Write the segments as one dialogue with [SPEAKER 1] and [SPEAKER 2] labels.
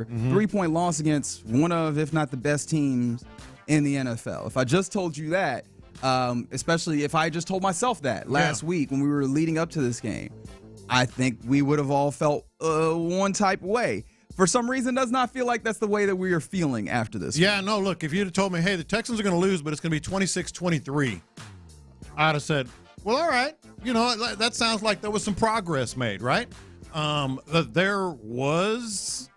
[SPEAKER 1] 3-point loss against one of, if not the best teams in the NFL. If I just told you that, especially if I just told myself that last week when we were leading up to this game, I think we would have all felt one type of way. For some reason, does not feel like that's the way that we are feeling after this.
[SPEAKER 2] Yeah, no, look, if you'd have told me, hey, the Texans are going to lose, but it's going to be 26-23, I'd have said, well, all right. You know, that sounds like there was some progress made, right? There was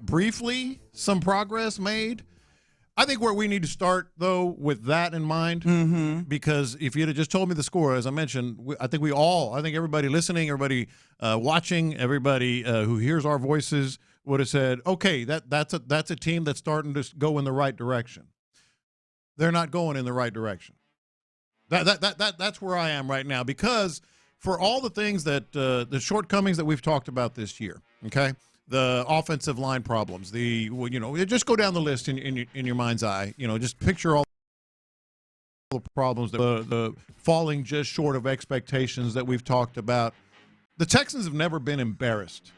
[SPEAKER 2] briefly some progress made. I think where we need to start, though, with that in mind, because if you'd have just told me the score, as I mentioned, I think everybody listening, everybody watching, everybody who hears our voices would have said, okay, that's a team that's starting to go in the right direction. They're not going in the right direction. That's where I am right now, because for all the things that the shortcomings that we've talked about this year, okay, the offensive line problems, just go down the list in your mind's eye, just picture all the problems, the falling just short of expectations that we've talked about. The Texans have never been embarrassed.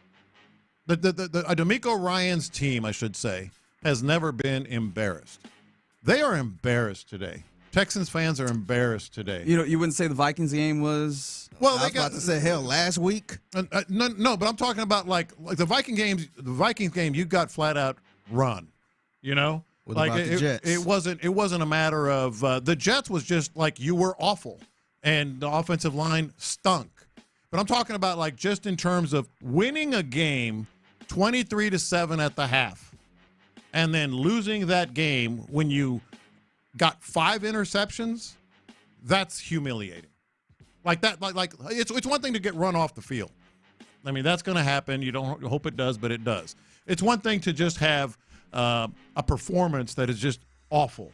[SPEAKER 2] DeMeco Ryans team, I should say, has never been embarrassed. They are embarrassed today. Texans fans are embarrassed today.
[SPEAKER 1] You wouldn't say the Vikings game was.
[SPEAKER 3] Well, I was about to say, hell, last week.
[SPEAKER 2] No, but I'm talking about like the Viking games. The Vikings game, you got flat out run.
[SPEAKER 3] What about the Jets?
[SPEAKER 2] It wasn't a matter of the Jets was just like you were awful, and the offensive line stunk. But I'm talking about like just in terms of winning a game 23-7 at the half, and then losing that game when you got 5 interceptions. That's humiliating. Like that, like it's one thing to get run off the field. I mean, that's going to happen. You don't hope it does, but it does. It's one thing to just have a performance that is just awful,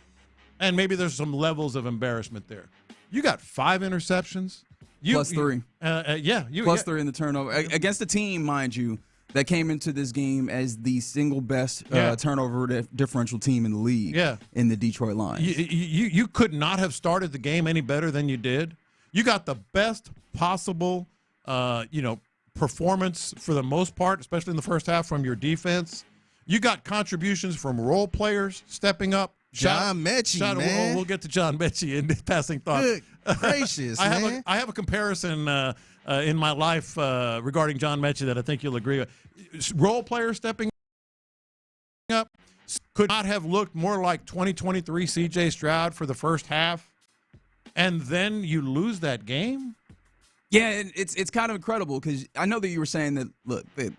[SPEAKER 2] and maybe there's some levels of embarrassment there. You got 5 interceptions.
[SPEAKER 1] Plus 3.
[SPEAKER 2] Plus
[SPEAKER 1] 3 in the turnover. Against a team, mind you, that came into this game as the single best turnover differential team in the league in the Detroit Lions.
[SPEAKER 2] You could not have started the game any better than you did. You got the best possible, performance for the most part, especially in the first half from your defense. You got contributions from role players stepping up.
[SPEAKER 3] John Mechie, man.
[SPEAKER 2] We'll get to John Mechie in passing thought.
[SPEAKER 3] Good gracious, man.
[SPEAKER 2] I have a comparison in my life regarding John Mechie that I think you'll agree with. Role players stepping up could not have looked more like 2023 C.J. Stroud for the first half, and then you lose that game?
[SPEAKER 1] Yeah, it's kind of incredible because I know that you were saying that, look, they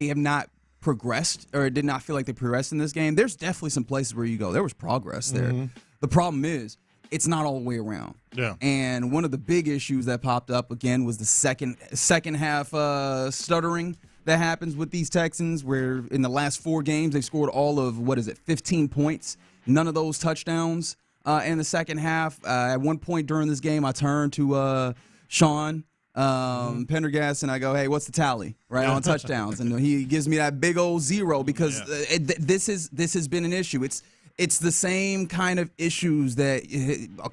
[SPEAKER 1] have not progressed or did not feel like they progressed in this game. There's definitely some places where you go, there was progress there. The problem is it's not all the way around.
[SPEAKER 2] Yeah.
[SPEAKER 1] And one of the big issues that popped up again was the second half stuttering that happens with these Texans, where in the last 4 games they've scored all of 15 points, none of those touchdowns in the second half. At one point during this game, I turned to Sean Pendergast and I go, hey, what's the tally on touchdowns? And he gives me that big old 0 because this has been an issue. It's the same kind of issues that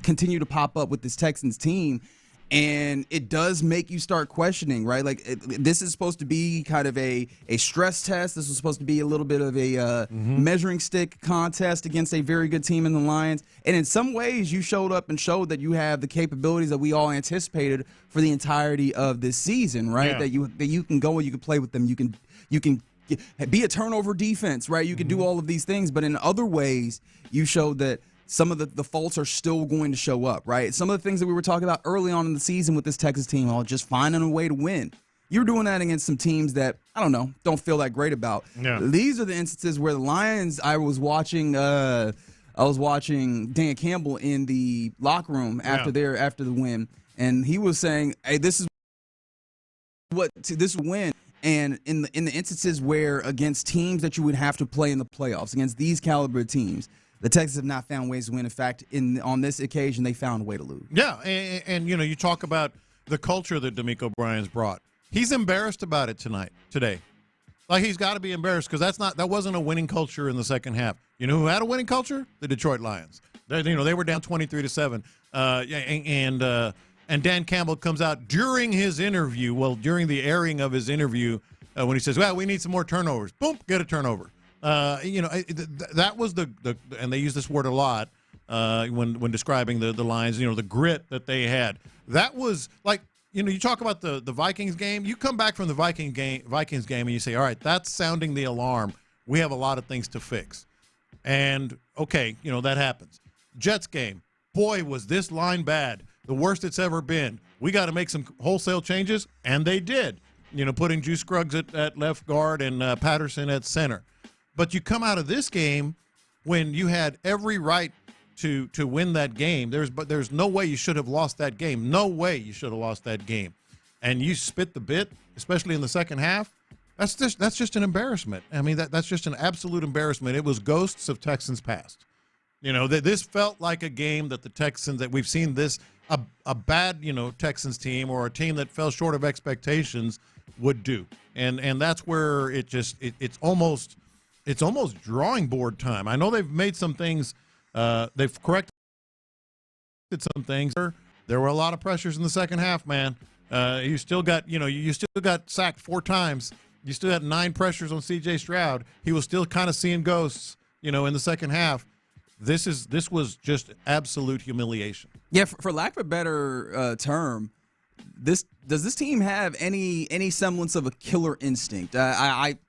[SPEAKER 1] continue to pop up with this Texans team, and it does make you start questioning, right? Like this is supposed to be kind of a stress test. This was supposed to be a little bit of a measuring stick contest against a very good team in the Lions. And in some ways, you showed up and showed that you have the capabilities that we all anticipated for the entirety of this season, right?
[SPEAKER 2] Yeah.
[SPEAKER 1] That you can go and you can play with them. You can be a turnover defense, right? You can do all of these things, but in other ways, you showed that some of the faults are still going to show up, right? Some of the things that we were talking about early on in the season with this Texas team, just finding a way to win. You're doing that against some teams that, I don't feel that great about.
[SPEAKER 2] Yeah.
[SPEAKER 1] These are the instances where the Lions, I was watching Dan Campbell in the locker room after the win, and he was saying, hey, this is win. And in the instances where against teams that you would have to play in the playoffs, against these caliber teams, the Texans have not found ways to win. In fact, on this occasion, they found a way to lose.
[SPEAKER 2] Yeah, and you talk about the culture that DeMeco Ryans brought. He's embarrassed about it today. Like, he's got to be embarrassed because that wasn't a winning culture in the second half. You know who had a winning culture? The Detroit Lions. They were down 23-7. And Dan Campbell comes out during his interview, during the airing of his interview when he says, well, we need some more turnovers. Boom, get a turnover. That was and they use this word a lot when describing the Lions, the grit that they had. That was like, you talk about the Vikings game. You come back from the Vikings game and you say, all right, that's sounding the alarm. We have a lot of things to fix. And, okay, that happens. Jets game. Boy, was this line bad. The worst it's ever been. We got to make some wholesale changes, and they did. Putting Juice Scruggs at left guard and Patterson at center. But you come out of this game when you had every right to win that game. There's no way you should have lost that game. No way you should have lost that game. And you spit the bit, especially in the second half. That's just an embarrassment. I mean, that's just an absolute embarrassment. It was ghosts of Texans past. This felt like a game that the Texans, that we've seen this, a bad, Texans team or a team that fell short of expectations would do. And that's where it's almost drawing board time. I know they've made some things, they've corrected some things. There were a lot of pressures in the second half, man. You still got sacked 4 times. You still had 9 pressures on C.J. Stroud. He was still kind of seeing ghosts, in the second half. This was just absolute humiliation.
[SPEAKER 1] Yeah, for lack of a better term, does this team have any semblance of a killer instinct?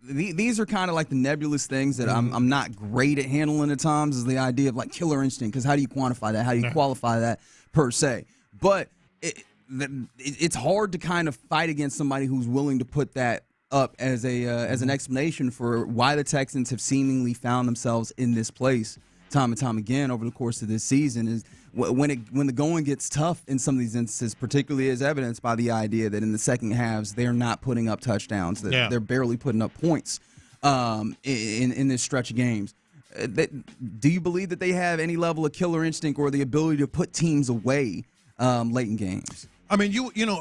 [SPEAKER 1] These are kind of like the nebulous things that I'm not great at handling at times. Is the idea of like killer instinct, because how do you quantify that? How do you qualify that per se? But it's hard to kind of fight against somebody who's willing to put that up as an explanation for why the Texans have seemingly found themselves in this place time and time again over the course of this season. Is when the going gets tough in some of these instances, particularly as evidenced by the idea that in the second halves they're not putting up touchdowns, that they're barely putting up points in this stretch of games. Do you believe that they have any level of killer instinct or the ability to put teams away late in games?
[SPEAKER 2] I mean,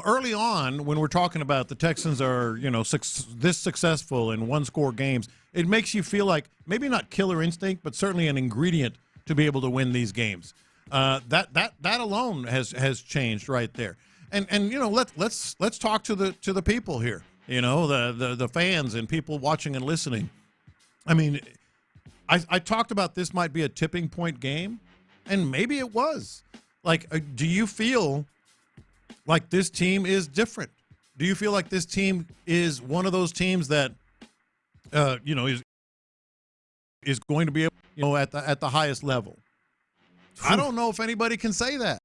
[SPEAKER 2] early on when we're talking about the Texans are, this successful in one-score games, it makes you feel like maybe not killer instinct, but certainly an ingredient to be able to win these games. That alone has changed right there. And let's talk to the people here. The fans and people watching and listening. I mean, I talked about this might be a tipping point game, and maybe it was. Like, do you feel like this team is different? Do you feel like this team is one of those teams that, is going to be at the highest level? I don't know if anybody can say that.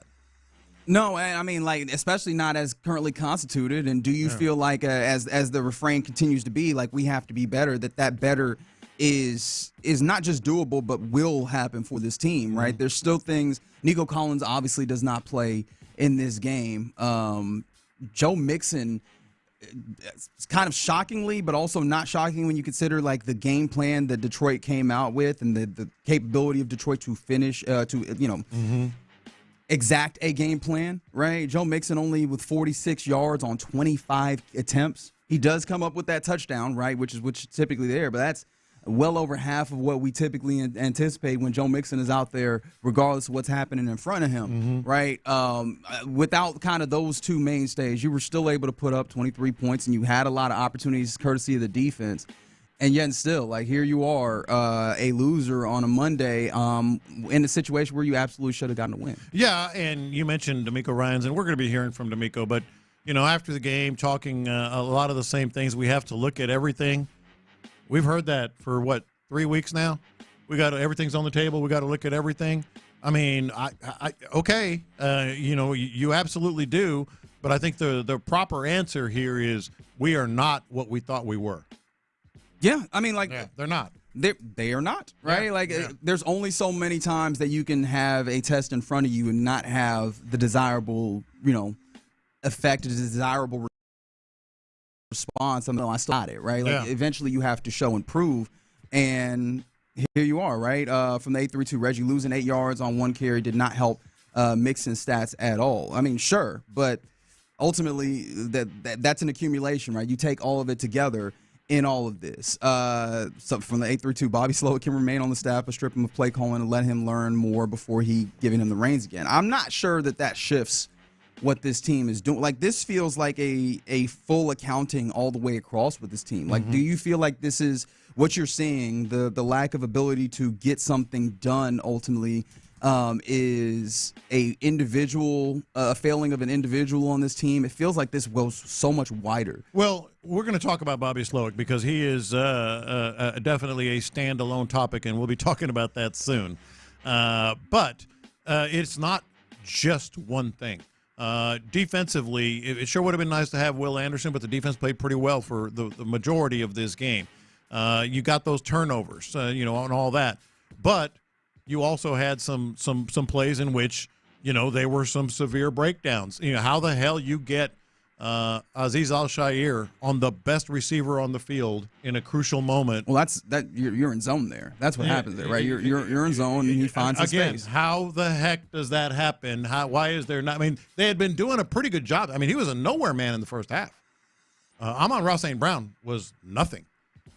[SPEAKER 1] No, I mean, like, especially not as currently constituted. And do you feel like, as the refrain continues to be, like, we have to be better, that better is not just doable, but will happen for this team, right? There's still things. Nico Collins obviously does not play in this game. Joe Mixon, it's kind of shockingly, but also not shocking when you consider like the game plan that Detroit came out with and the capability of Detroit to finish, exact a game plan, right? Joe Mixon only with 46 yards on 25 attempts. He does come up with that touchdown, right, which is typically there, but that's well over half of what we typically anticipate when Joe Mixon is out there, regardless of what's happening in front of him, right? Without kind of those two mainstays, you were still able to put up 23 points, and you had a lot of opportunities courtesy of the defense. And yet still, like, here you are, a loser on a Monday in a situation where you absolutely should have gotten a win.
[SPEAKER 2] Yeah, and you mentioned D'Amico Ryans, and we're going to be hearing from D'Amico, but, after the game, talking a lot of the same things, we have to look at everything. We've heard that for, 3 weeks now? Everything's on the table. We got to look at everything. I mean, you absolutely do, but I think the proper answer here is we are not what we thought we were.
[SPEAKER 1] Yeah, I mean,
[SPEAKER 2] they're not.
[SPEAKER 1] They are not, right? There's only so many times that you can have a test in front of you and not have the desirable, effect, the desirable response. I mean, I still got it, right? Eventually you have to show and prove, and here you are, right? From the 8-3-2, Reggie losing 8 yards on 1 carry did not help Mixon's stats at all. I mean, sure, but ultimately that's an accumulation, right? You take all of it together in all of this. So from the 8-3-2, Bobby Slowick can remain on the staff, but strip him of play calling and let him learn more before he giving him the reins again. I'm not sure that shifts, what this team is doing. Like, this feels like a full accounting all the way across with this team. Like, do you feel like this is what you're seeing, the lack of ability to get something done ultimately is a failing of an individual on this team? It feels like this goes so much wider.
[SPEAKER 2] Well, we're going to talk about Bobby Slowick because he is definitely a standalone topic, and we'll be talking about that soon. But it's not just one thing. Defensively, it sure would have been nice to have Will Anderson, but the defense played pretty well for the majority of this game. You got those turnovers, and all that. But you also had some plays in which, there were some severe breakdowns. How the hell you get Azeez Al-Shaair on the best receiver on the field in a crucial moment?
[SPEAKER 1] Well, you're in zone there. That's what happens there, right? You're in zone, and he finds his space.
[SPEAKER 2] How the heck does that happen? Why is there not? I mean, they had been doing a pretty good job. I mean, he was a nowhere man in the first half. Amon-Ra St. Brown was nothing.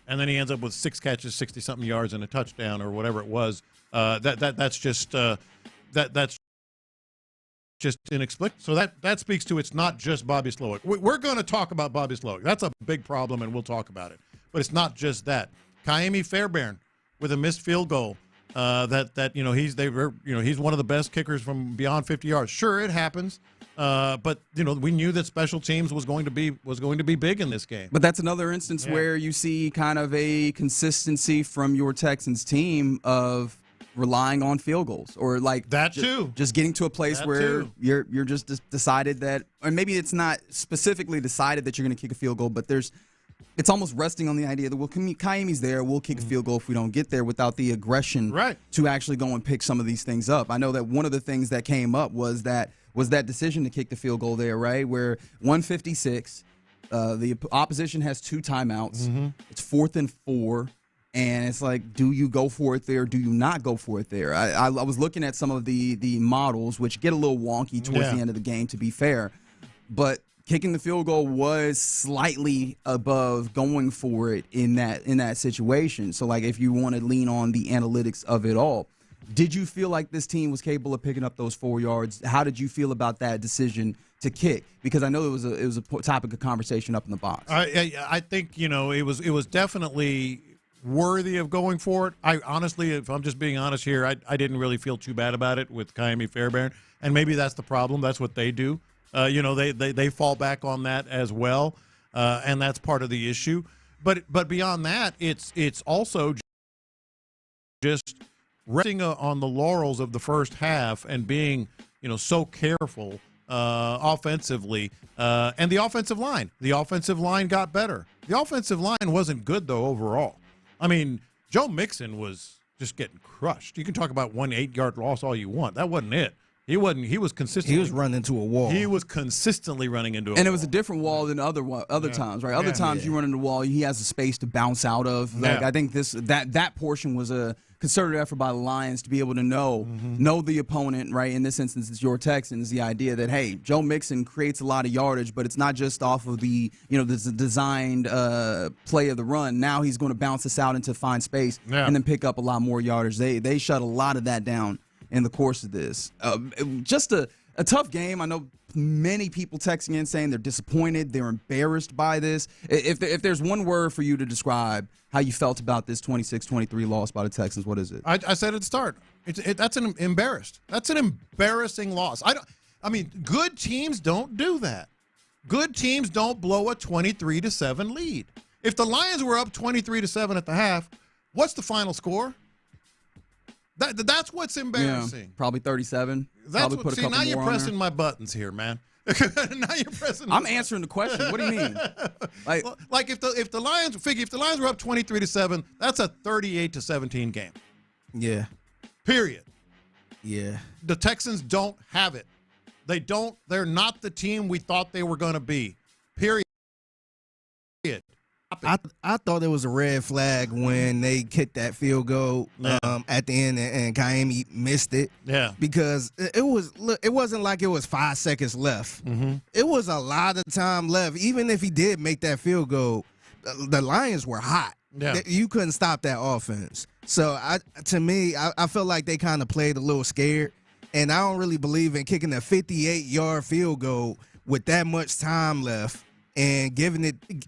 [SPEAKER 2] And then he ends up with 6 catches, 60-something yards, and a touchdown or whatever it was. That's just inexplicable. So that speaks to it's not just Bobby Slowick. We're going to talk about Bobby Slowick. That's a big problem, and we'll talk about it. But it's not just that. Ka'imi Fairbairn with a missed field goal. He's one of the best kickers from beyond 50 yards. Sure, it happens. But we knew that special teams was going to be big in this game.
[SPEAKER 1] But that's another instance where you see kind of a consistency from your Texans team of relying on field goals, or like
[SPEAKER 2] that too.
[SPEAKER 1] Just getting to a place where you're just decided that, or maybe it's not specifically decided that you're going to kick a field goal, but it's almost resting on the idea that, well, Ka'imi's there, we'll kick a field goal if we don't get there, without the aggression to actually go and pick some of these things up. I know that one of the things that came up was that decision to kick the field goal there, right, where 156, the opposition has 2 timeouts. It's 4th and 4, and it's like, do you go for it there? Do you not go for it there? I was looking at some of the models, which get a little wonky towards the end of the game, to be fair, but kicking the field goal was slightly above going for it in that situation. So, like, if you want to lean on the analytics of it all, did you feel like this team was capable of picking up those 4 yards? How did you feel about that decision to kick? Because I know it was a topic of conversation up in the box.
[SPEAKER 2] I think it was definitely worthy of going for it. I honestly, if I'm just being honest here, I didn't really feel too bad about it with Ka'imi Fairbairn, and maybe that's the problem. That's what they do. They fall back on that as well, and that's part of the issue. But beyond that, it's also just resting on the laurels of the first half and being so careful offensively, and the offensive line got better. The offensive line wasn't good though overall. I mean, Joe Mixon was just getting crushed. You can talk about 1 8-yard loss all you want. That wasn't it. He was consistently.
[SPEAKER 3] He was running into a wall.
[SPEAKER 2] He was consistently running into a wall.
[SPEAKER 1] And it was a different wall than other times, right? Other times you run into a wall, he has a space to bounce out of. Like, I think that portion was a concerted effort by the Lions to be able to know the opponent, right? In this instance, it's your Texans. The idea that, hey, Joe Mixon creates a lot of yardage, but it's not just off of the the designed play of the run. Now he's going to bounce us out into fine space and then pick up a lot more yardage. They shut a lot of that down in the course of this. Just a tough game. I know many people texting in saying they're disappointed, they're embarrassed by this. If there's one word for you to describe how you felt about this 26-23 loss by the Texans, what is it?
[SPEAKER 2] I said at the start. That's an embarrassed. That's an embarrassing loss. I mean, good teams don't do that. Good teams don't blow a 23-7 lead. If the Lions were up 23-7 at the half, what's the final score? That's what's embarrassing.
[SPEAKER 1] Yeah, probably 37.
[SPEAKER 2] That's
[SPEAKER 1] probably
[SPEAKER 2] what. See, now you're pressing my buttons here, man. Now you're pressing.
[SPEAKER 1] I'm answering the question. What do you mean?
[SPEAKER 2] Like if the Lions, Figgy, if the Lions were up 23-7, that's a 38-17 game.
[SPEAKER 3] Yeah.
[SPEAKER 2] Period.
[SPEAKER 3] Yeah.
[SPEAKER 2] The Texans don't have it. They don't. They're not the team we thought they were going to be. Period.
[SPEAKER 3] I thought it was a red flag when they kicked that field goal at the end and Ka'imi missed it.
[SPEAKER 2] Yeah.
[SPEAKER 3] Because it wasn't like it was 5 seconds left. It was a lot of time left. Even if he did make that field goal, the Lions were hot.
[SPEAKER 2] Yeah.
[SPEAKER 3] You couldn't stop that offense. So to me, I felt like they kind of played a little scared. and I don't really believe in kicking a 58-yard field goal with that much time left and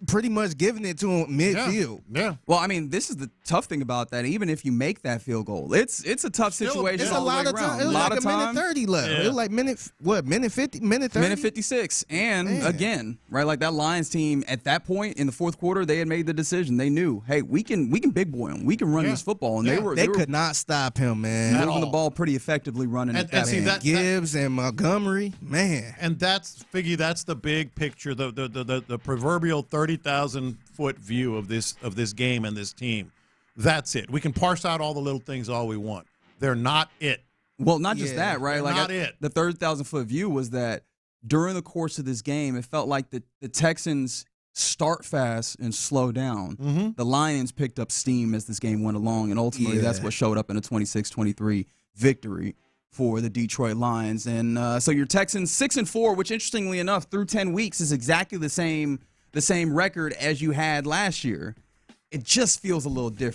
[SPEAKER 3] pretty much giving it to him midfield.
[SPEAKER 2] Yeah.
[SPEAKER 1] Well, I mean, this is the tough thing about that. Even if you make that field goal, it's a tough situation.
[SPEAKER 3] It's
[SPEAKER 1] all
[SPEAKER 3] a lot
[SPEAKER 1] the
[SPEAKER 3] of
[SPEAKER 1] way
[SPEAKER 3] time.
[SPEAKER 1] around.
[SPEAKER 3] It was like a minute 30 left.
[SPEAKER 2] Yeah.
[SPEAKER 3] It was like minute 50, minute 30?
[SPEAKER 1] Minute 56. And again, right, like that Lions team at that point in the fourth quarter, they had made the decision. They knew, hey, we can big boy him. We can run this football. And
[SPEAKER 3] They could not stop him, man.
[SPEAKER 1] moving the ball pretty effectively running
[SPEAKER 2] And-
[SPEAKER 1] at that
[SPEAKER 2] and see,
[SPEAKER 1] point.
[SPEAKER 3] Gibbs and Montgomery, man.
[SPEAKER 2] And that's Figgy. That's the big picture, the proverbial 30,000-foot view of this game and this team. That's it. We can parse out all the little things all we want. They're not it.
[SPEAKER 1] Well, not just that, right?
[SPEAKER 2] They're
[SPEAKER 1] Like
[SPEAKER 2] not it.
[SPEAKER 1] The 30,000-foot view was that during the course of this game, it felt like the Texans start fast and slow down.
[SPEAKER 2] Mm-hmm.
[SPEAKER 1] The Lions picked up steam as this game went along, and ultimately that's what showed up in a 26-23 victory for the Detroit Lions. And so your Texans 6-4, which interestingly enough, through 10 weeks is exactly the same record as you had last year. It just feels a little different.